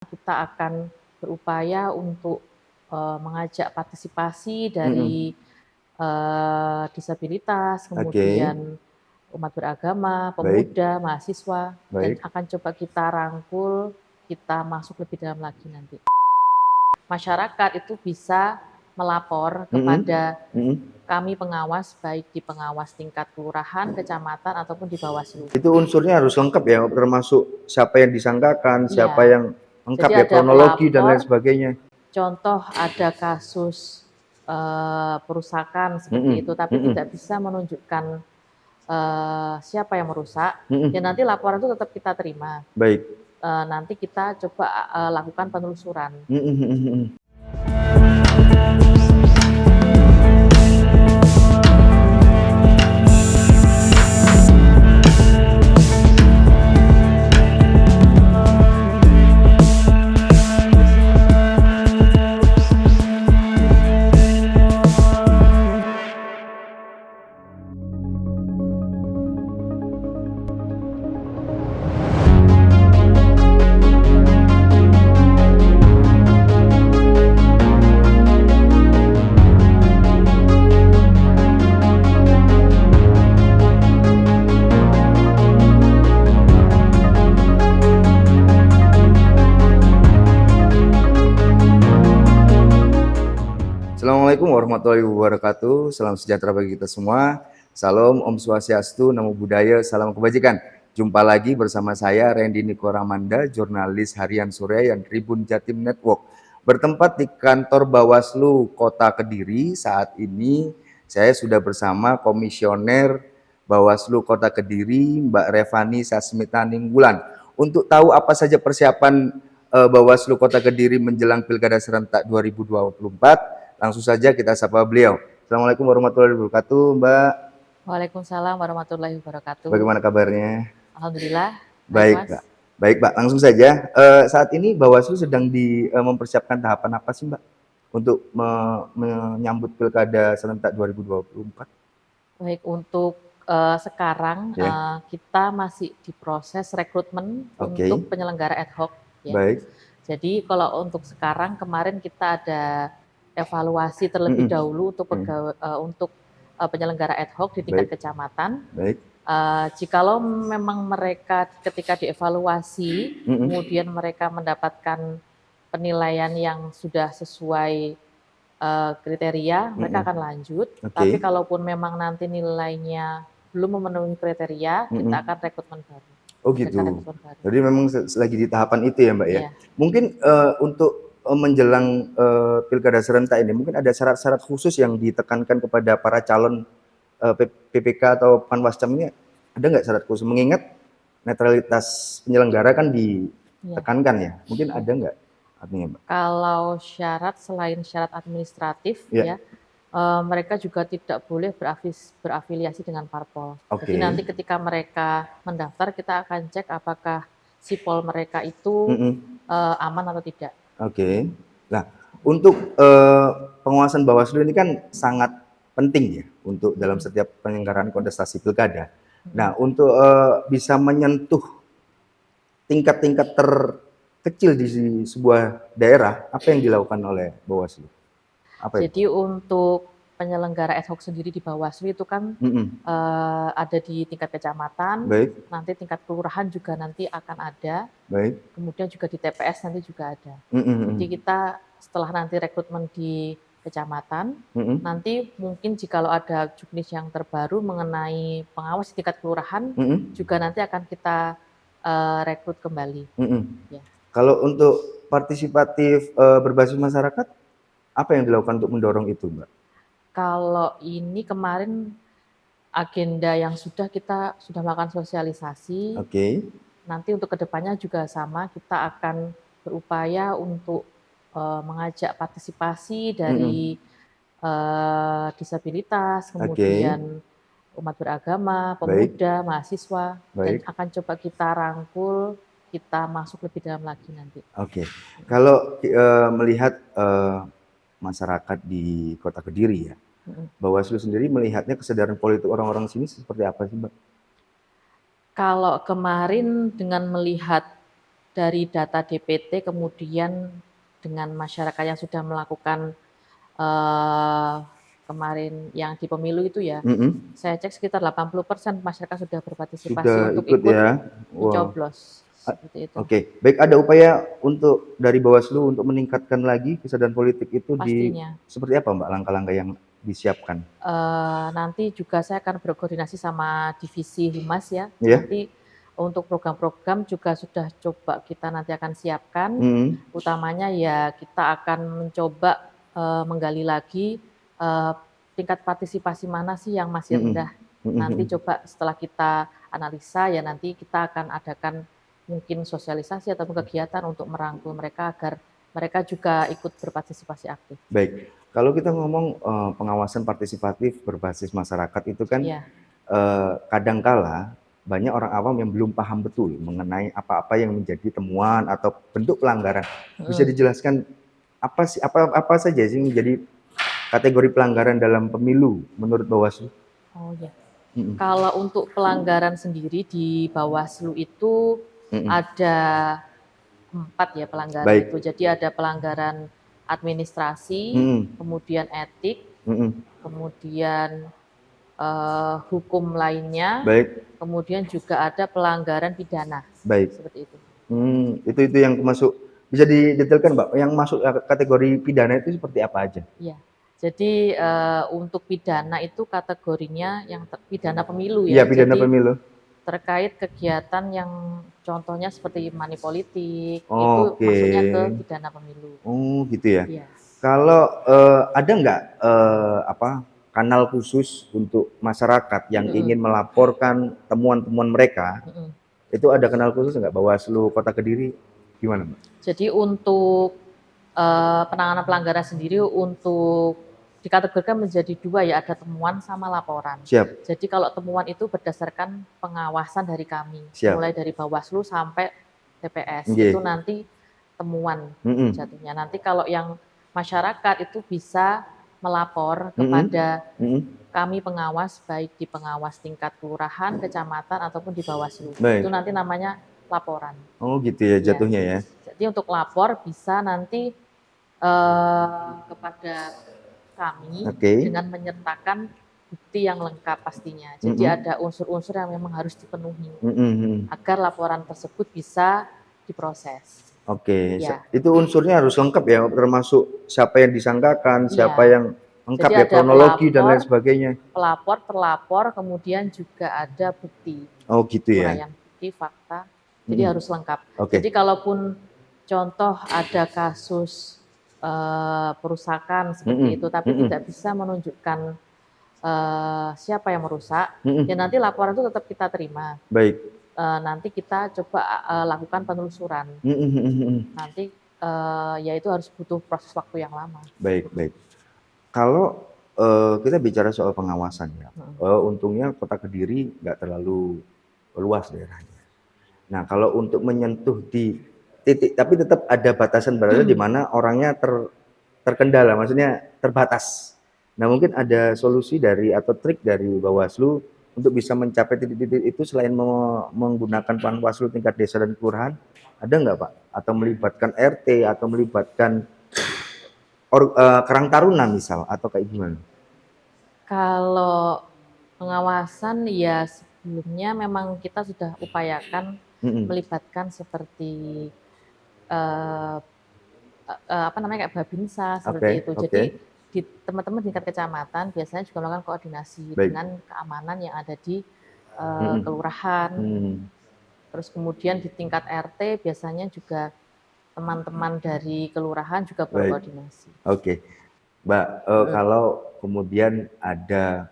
Kita akan berupaya untuk mengajak partisipasi Mhm. dari disabilitas, Oke. kemudian umat beragama, Baik. pemuda, mahasiswa, dan Baik. akan coba kita rangkul, kita masuk lebih dalam lagi nanti. Masyarakat itu bisa melapor Mhm. kepada Mhm. kami pengawas, baik di pengawas tingkat kelurahan, kecamatan, ataupun di Bawaslu. Itu unsurnya harus lengkap ya, termasuk siapa yang disangkakan, siapa Iya, yang lengkap jadi ya, ada kronologi dan lain pelapor, sebagainya. contoh ada kasus perusakan seperti itu, Mhm. tapi Mhm. tidak bisa menunjukkan siapa yang merusak, ya Mhm. nanti laporan itu tetap kita terima. Baik. Nanti kita coba lakukan penelusuran. Mhm mhm mhm. Assalamualaikum warahmatullahi wabarakatuh. Salam sejahtera bagi kita semua. Salam Om Swastiastu, Namo Buddhaya, salam kebajikan. Jumpa lagi bersama saya Randy Niko Ramanda, jurnalis harian Surya yang Tribun Jatim Network. Bertempat di kantor Bawaslu Kota Kediri. Saat ini saya sudah bersama Komisioner Bawaslu Kota Kediri, Mbak Revani Sasmita Ninggulan. Untuk tahu apa saja persiapan Bawaslu Kota Kediri menjelang Pilkada Serentak 2024, langsung saja kita sapa beliau. Assalamualaikum warahmatullahi wabarakatuh, Mbak. Waalaikumsalam warahmatullahi wabarakatuh. Bagaimana kabarnya? Alhamdulillah, baik Baik, Mas. Mbak. Baik, Mbak. Langsung saja. Saat ini Bawaslu sedang mempersiapkan tahapan apa sih, Mbak, untuk menyambut Pilkada Serentak 2024? Baik, untuk sekarang Ya. kita masih di proses rekrutmen Oke. untuk penyelenggara ad hoc. Ya. Baik. Jadi kalau untuk sekarang, kemarin kita ada evaluasi terlebih Mhm. dahulu untuk Mhm. penyelenggara ad hoc di tingkat Baik. kecamatan. Baik. Jikalau memang mereka ketika dievaluasi, Mhm. kemudian mereka mendapatkan penilaian yang sudah sesuai kriteria, mereka Mhm. akan lanjut. Tapi Oke. kalaupun memang nanti nilainya belum memenuhi kriteria, kita Mhm. akan rekrutmen baru. Oh Adakan gitu. rekrutmen baru. Jadi memang lagi di tahapan itu ya, Mbak ya. Iya. Mungkin untuk menjelang Pilkada Serentak ini, mungkin ada syarat-syarat khusus yang ditekankan kepada para calon PPK atau Panwascam ini, ada nggak syarat khusus? Mengingat netralitas penyelenggara kan Iya. ditekankan ya. Mungkin Iya. ada nggak artinya, Mbak? Kalau syarat selain syarat administratif, Ya. ya, mereka juga tidak boleh berafiliasi dengan parpol. Jadi Oke. nanti ketika mereka mendaftar, kita akan cek apakah sipol mereka itu Mhm. aman atau tidak. Oke. Nah, untuk pengawasan Bawaslu ini kan sangat penting ya untuk dalam setiap penyelenggaraan kontestasi pilkada. Nah, untuk bisa menyentuh tingkat-tingkat terkecil di sebuah daerah, apa yang dilakukan oleh Bawaslu? Apa itu? Jadi untuk penyelenggara ad hoc sendiri di Bawaslu itu kan Mhm. ada di tingkat kecamatan, Baik. nanti tingkat kelurahan juga nanti akan ada, Baik. kemudian juga di TPS nanti juga ada. Mhm Jadi mhm. kita setelah nanti rekrutmen di kecamatan, Mhm. nanti mungkin jikalau ada juknis yang terbaru mengenai pengawas di tingkat kelurahan, Mhm. juga nanti akan kita rekrut kembali. Mhm. Ya. Kalau untuk partisipatif berbasis masyarakat, apa yang dilakukan untuk mendorong itu, Mbak? Kalau ini kemarin agenda yang kita sudah melakukan sosialisasi. Oke. Nanti untuk kedepannya juga sama, kita akan berupaya untuk mengajak partisipasi dari Mhm. disabilitas, Oke. kemudian umat beragama, Baik. pemuda, mahasiswa, dan Baik. akan coba kita rangkul, kita masuk lebih dalam lagi nanti. Oke. Kalau melihat masyarakat di Kota Kediri ya, Bawaslu sendiri melihatnya kesadaran politik orang-orang sini seperti apa sih, Mbak? Kalau kemarin dengan melihat dari data DPT kemudian dengan masyarakat yang sudah melakukan kemarin yang di pemilu itu ya, saya cek sekitar 80% masyarakat sudah berpartisipasi Sudah untuk ikut ikut ya. Wow. mencoblos, seperti itu. Oke, baik, ada upaya untuk dari Bawaslu untuk meningkatkan lagi kesadaran politik itu di Pastinya. seperti apa Mbak langkah-langkah yang disiapkan? Nanti juga saya akan berkoordinasi sama divisi humas ya. Ya. Nanti untuk program-program juga sudah coba kita nanti akan siapkan. Utamanya ya kita akan mencoba menggali lagi tingkat partisipasi mana sih yang masih rendah. Nanti coba setelah kita analisa ya nanti kita akan adakan mungkin sosialisasi atau kegiatan untuk merangkul mereka agar mereka juga ikut berpartisipasi aktif. Baik, kalau kita ngomong pengawasan partisipatif berbasis masyarakat itu kan Iya. Kadangkala banyak orang awam yang belum paham betul mengenai apa-apa yang menjadi temuan atau bentuk pelanggaran. Bisa dijelaskan apa saja sih menjadi kategori pelanggaran dalam pemilu menurut Bawaslu? Oh ya. Kalau untuk pelanggaran sendiri di Bawaslu itu ada 4 ya pelanggaran Baik. itu. Jadi ada pelanggaran administrasi, kemudian etik, kemudian hukum lainnya, Baik. kemudian juga ada pelanggaran pidana. Baik. Seperti itu. Itu yang masuk. Bisa didetailkan, Mbak, yang masuk kategori pidana itu seperti apa aja? Iya. Jadi untuk pidana itu kategorinya yang pidana pemilu Iya, ya. pidana Jadi pemilu. terkait kegiatan yang contohnya seperti money politik, itu Oke. masuknya ke pidana pemilu. Oh, gitu ya. Iya. Kalau ada nggak kanal khusus untuk masyarakat yang ingin melaporkan temuan-temuan mereka? Itu ada kanal khusus nggak? Bawaslu Kota Kediri gimana, Mbak? Jadi untuk penanganan pelanggaran sendiri untuk dikategorikan menjadi 2 ya, ada temuan sama laporan. Siap. Jadi kalau temuan itu berdasarkan pengawasan dari kami, Siap. mulai dari Bawaslu sampai TPS, Nggih. itu nanti temuan jatuhnya. Nanti kalau yang masyarakat itu bisa melapor kepada kami pengawas, baik di pengawas tingkat kelurahan, kecamatan, ataupun di Bawaslu. Baik. Itu nanti namanya laporan. Oh gitu ya jatuhnya ya. Jadi untuk lapor bisa nanti kepada kami dengan menyertakan bukti yang lengkap pastinya. Jadi ada unsur-unsur yang memang harus dipenuhi agar laporan tersebut bisa diproses. Oke, Ya. itu unsurnya harus lengkap ya, termasuk siapa yang disangkakan, siapa yang lengkap jadi ya, kronologi dan lain sebagainya. Pelapor, terlapor, kemudian juga ada bukti. Oh gitu ya. Uraian bukti, fakta. Jadi harus lengkap. Oke. Jadi kalaupun contoh ada kasus perusakan seperti itu, tapi tidak bisa menunjukkan siapa yang merusak, ya nanti laporan itu tetap kita terima. Baik. Nanti kita coba lakukan penelusuran. Nanti ya itu harus butuh proses waktu yang lama. Baik, baik. Kalau kita bicara soal pengawasan ya, untungnya Kota Kediri nggak terlalu luas daerahnya. Nah, kalau untuk menyentuh di titik, tapi tetap ada batasan di mana orangnya terkendala, maksudnya terbatas. Nah, mungkin ada solusi dari atau trik dari Bawaslu untuk bisa mencapai titik-titik itu selain menggunakan Panwaslu tingkat desa dan kelurahan, ada nggak Pak? Atau melibatkan RT atau melibatkan Karang Taruna misal atau kayak gimana? Kalau pengawasan ya sebelumnya memang kita sudah upayakan melibatkan seperti kayak Babinsa seperti itu. Jadi di teman-teman tingkat kecamatan biasanya juga melakukan koordinasi dengan keamanan yang ada di kelurahan. Terus kemudian di tingkat RT biasanya juga teman-teman dari kelurahan juga berkoordinasi. Oke. Mbak, kalau kemudian ada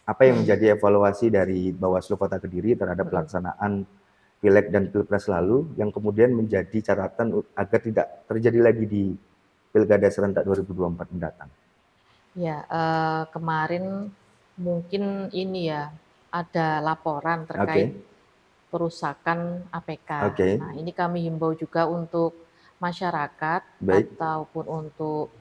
apa yang menjadi evaluasi dari Bawaslu Kota Kediri terhadap pelaksanaan Pileg dan Pilpres lalu yang kemudian menjadi catatan agar tidak terjadi lagi di Pilkada serentak 2024 mendatang? Ya, kemarin mungkin ini ya, ada laporan terkait perusakan APK. Nah, ini kami himbau juga untuk masyarakat ataupun untuk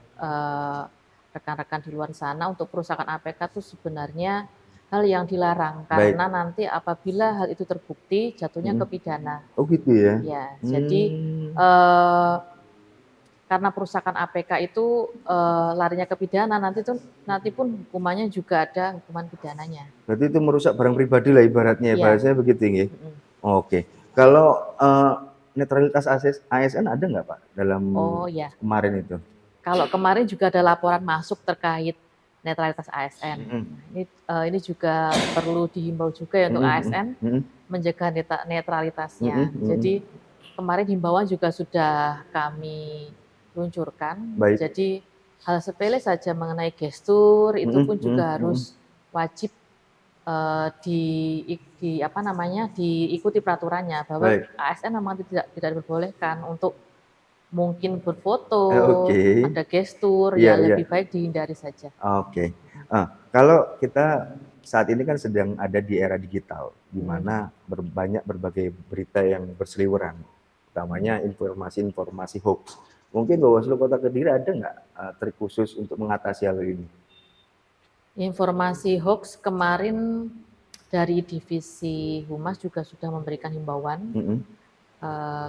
rekan-rekan di luar sana, untuk perusakan APK itu sebenarnya hal yang dilarang Baik. karena nanti apabila hal itu terbukti jatuhnya ke pidana. Oh gitu ya? Ya, jadi karena perusakan APK itu larinya ke pidana, nanti pun hukumannya juga ada hukuman pidananya. Berarti itu merusak barang pribadi lah ibaratnya, Iya. bahasanya begitu ya? Oke. Kalau netralitas ASN ada nggak Pak dalam kemarin itu? Kalau kemarin juga ada laporan masuk terkait netralitas ASN. Ini juga perlu dihimbau juga ya untuk ASN menjaga netralitasnya. Jadi kemarin himbauan juga sudah kami luncurkan. Baik. Jadi hal sepele saja mengenai gestur itu pun juga harus wajib diikuti peraturannya bahwa ASN memang tidak diperbolehkan untuk mungkin berfoto, ada gestur, ya lebih baik dihindari saja. Oke. Kalau kita saat ini kan sedang ada di era digital, di mana banyak berbagai berita yang berseliweran, utamanya informasi-informasi hoax. Mungkin Bawaslu Kota Kediri ada nggak trik khusus untuk mengatasi hal ini? Informasi hoax kemarin dari divisi Humas juga sudah memberikan himbauan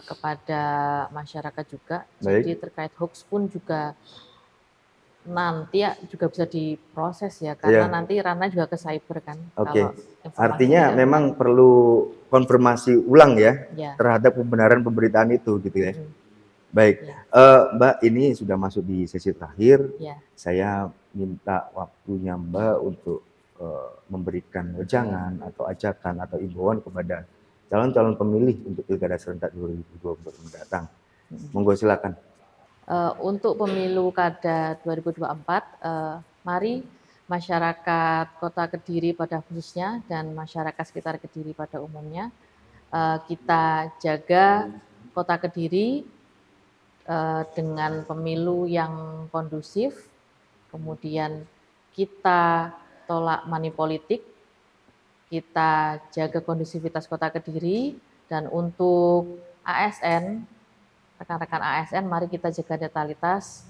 kepada masyarakat juga. Jadi terkait hoax pun juga nanti juga bisa diproses ya, karena nanti ranah juga ke cyber kan. Oke. Artinya memang perlu konfirmasi ulang ya terhadap kebenaran pemberitaan itu gitu ya. Baik, Mbak, ini sudah masuk di sesi terakhir. Saya minta waktunya Mbak untuk memberikan wejangan atau ajakan atau imbauan kepada calon-calon pemilih untuk Pilkada serentak 2024 mendatang. Monggo silakan. Untuk pemilu kada 2024, mari masyarakat Kota Kediri pada khususnya dan masyarakat sekitar Kediri pada umumnya, kita jaga Kota Kediri dengan pemilu yang kondusif, kemudian kita tolak money politik, kita jaga kondusivitas Kota Kediri, dan untuk ASN, rekan-rekan ASN, mari kita jaga netralitas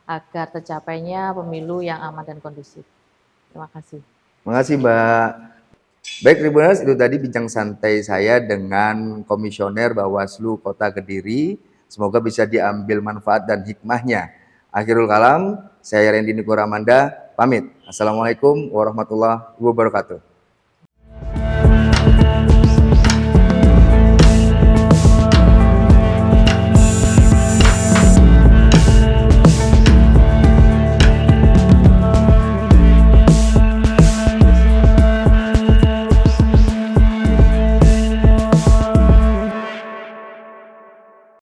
agar tercapainya pemilu yang aman dan kondusif. Terima kasih. Terima kasih Mbak. Baik Tribuners, itu tadi bincang santai saya dengan Komisioner Bawaslu Kota Kediri. Semoga bisa diambil manfaat dan hikmahnya. Akhirul kalam, saya Randy Niko Ramanda, pamit. Assalamualaikum warahmatullahi wabarakatuh.